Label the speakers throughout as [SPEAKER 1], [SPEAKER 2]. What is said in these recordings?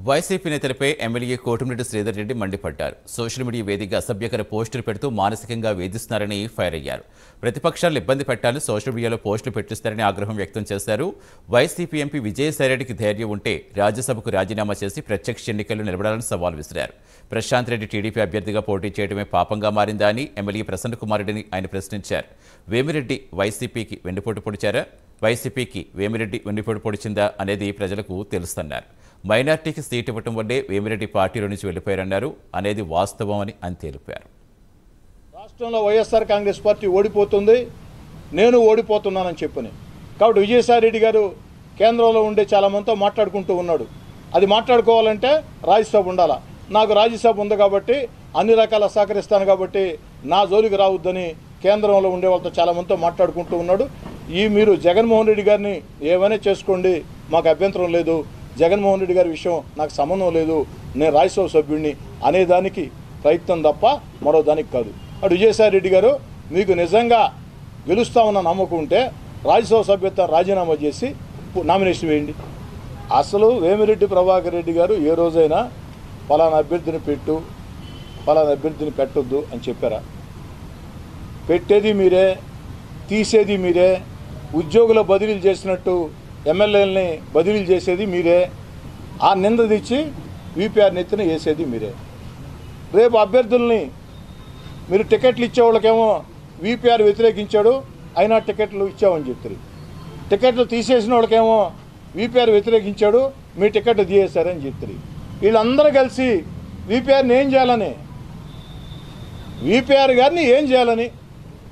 [SPEAKER 1] YCP నేతలపై MLA Kotamreddy Sridhar Reddy మండిపడ్డారు. Social media వేదికగా అసభ్యకర పోస్టులు పెడుతూ మానసికంగా వేధిస్తున్నారని ఫైర్ అయ్యారు. ప్రతిపక్షాలను ఇబ్బంది పెట్టాలని సోషల్ మీడియాలో పోస్టులు పెట్టిస్తారని ఆగ్రహం వ్యక్తం చేశారు. వైసీపీ ఎంపీ విజయసాయిరెడ్డికి ధైర్యం ఉంటే రాజ్యసభకు రాజీనామా చేసి ప్రత్యక్ష ఎన్నికల్లో నిలబడాలని సవాల్ విసిరారు. ప్రశాంత్ రెడ్డి టీడీపీ అభ్యర్థిగా పోటీ చేయడమే పాపంగా మారిందా అని ఎమ్మెల్యే ప్రసన్న కుమార్ రెడ్డిని ఆయన ప్రశ్నించారు. వేమిరెడ్డి వైసీపీకి వెన్నుపోటు పొడిచారా, వైసీపీకి వేమిరెడ్డి వెన్నుపోటు పొడిచిందా అనేది ప్రజలకు తెలుస్తున్నారు. మైనార్టీకి సీటు ఇవ్వటం వల్లే వేమిరెడ్డి పార్టీలో నుంచి వెళ్లిపోయారన్నారు అనేది వాస్తవం అని ఆయన తెలిపారు.
[SPEAKER 2] రాష్ట్రంలో వైఎస్ఆర్ కాంగ్రెస్ పార్టీ ఓడిపోతుంది, నేను ఓడిపోతున్నానని చెప్పని కాబట్టి విజయసాయిరెడ్డి గారు కేంద్రంలో ఉండే చాలా మందితో మాట్లాడుకుంటూ ఉన్నాడు. అది మాట్లాడుకోవాలంటే రాజ్యసభ ఉండాలా. నాకు రాజ్యసభ ఉంది కాబట్టి అన్ని రకాల సహకరిస్తాను కాబట్టి నా జోలికి రావద్దని కేంద్రంలో ఉండే వాళ్ళతో చాలా మందితో మాట్లాడుకుంటూ ఉన్నాడు. మీరు జగన్మోహన్ రెడ్డి గారిని ఏమైనా చేసుకోండి, మాకు అభ్యంతరం లేదు, జగన్మోహన్ రెడ్డి గారి విషయం నాకు సంబంధం లేదు, నేను రాజ్యసభ సభ్యుడిని అనేదానికి ప్రయత్నం తప్ప మరో దానికి కాదు. అటు విజయసాయిరెడ్డి గారు మీకు నిజంగా గెలుస్తామన్న నమ్మకం ఉంటే రాజ్యసభ సభ్యత్వం రాజీనామా చేసి నామినేషన్ వేయండి. అసలు వేమిరెడ్డి ప్రభాకర్ రెడ్డి గారు ఏ రోజైనా పలానా అభ్యర్థిని పెట్టు, పలానా అభ్యర్థిని పెట్టొద్దు అని చెప్పారా? పెట్టేది మీరే, తీసేది మీరే. ఉద్యోగుల బదిలీలు చేసినట్టు ఎమ్మెల్యేలని బదిలీలు చేసేది మీరే. ఆ నింద తెచ్చి వీపీఆర్ నెత్తిన వేసేది మీరే. రేపు అభ్యర్థుల్ని మీరు టికెట్లు ఇచ్చేవాళ్ళకేమో వీపీఆర్ వ్యతిరేకించాడు, అయినా టికెట్లు ఇచ్చామని చెప్తారు. టికెట్లు తీసేసిన వాళ్ళకేమో వీపీఆర్ వ్యతిరేకించాడు, మీ టికెట్లు తీసేశారని చెప్తారు. వీళ్ళందరూ కలిసి వీపీఆర్ని ఏం చేయాలని, వీపీఆర్ గారిని ఏం చేయాలని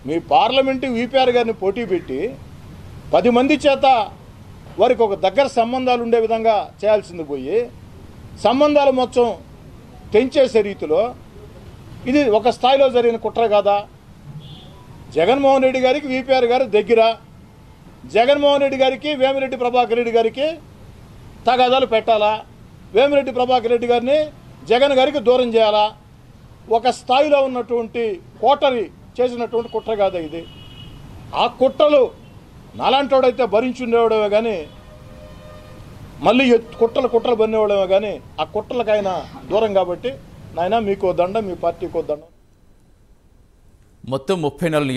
[SPEAKER 2] మీ పార్లమెంటు వీపీఆర్ గారిని పోటీ పెట్టి 10 మంది చేత వారికి ఒక దగ్గర సంబంధాలు ఉండే విధంగా చేయాల్సింది పోయి సంబంధాలు మొత్తం తెంచేసే రీతిలో ఇది ఒక స్థాయిలో జరిగిన కుట్ర కాదా? జగన్మోహన్ రెడ్డి గారికి వీపీఆర్ గారు దగ్గర, జగన్మోహన్ రెడ్డి గారికి వేమిరెడ్డి ప్రభాకర్ రెడ్డి గారికి తగాదాలు పెట్టాలా, వేమిరెడ్డి ప్రభాకర్ రెడ్డి గారిని జగన్ గారికి దూరం చేయాలా? ఒక స్థాయిలో ఉన్నటువంటి కోటరి చేసినటువంటి కుట్ర కాదా ఇది? ఆ కుట్రలు నాలాంటోడైతే భరించుండేవాడమే కానీ మళ్ళీ కుట్రలు బన్నేవాడమే కానీ ఆ కుట్రలకు ఆయన దూరం కాబట్టి నాయన మీకో దండం, మీ పార్టీకో దండం.
[SPEAKER 1] మొత్తం 34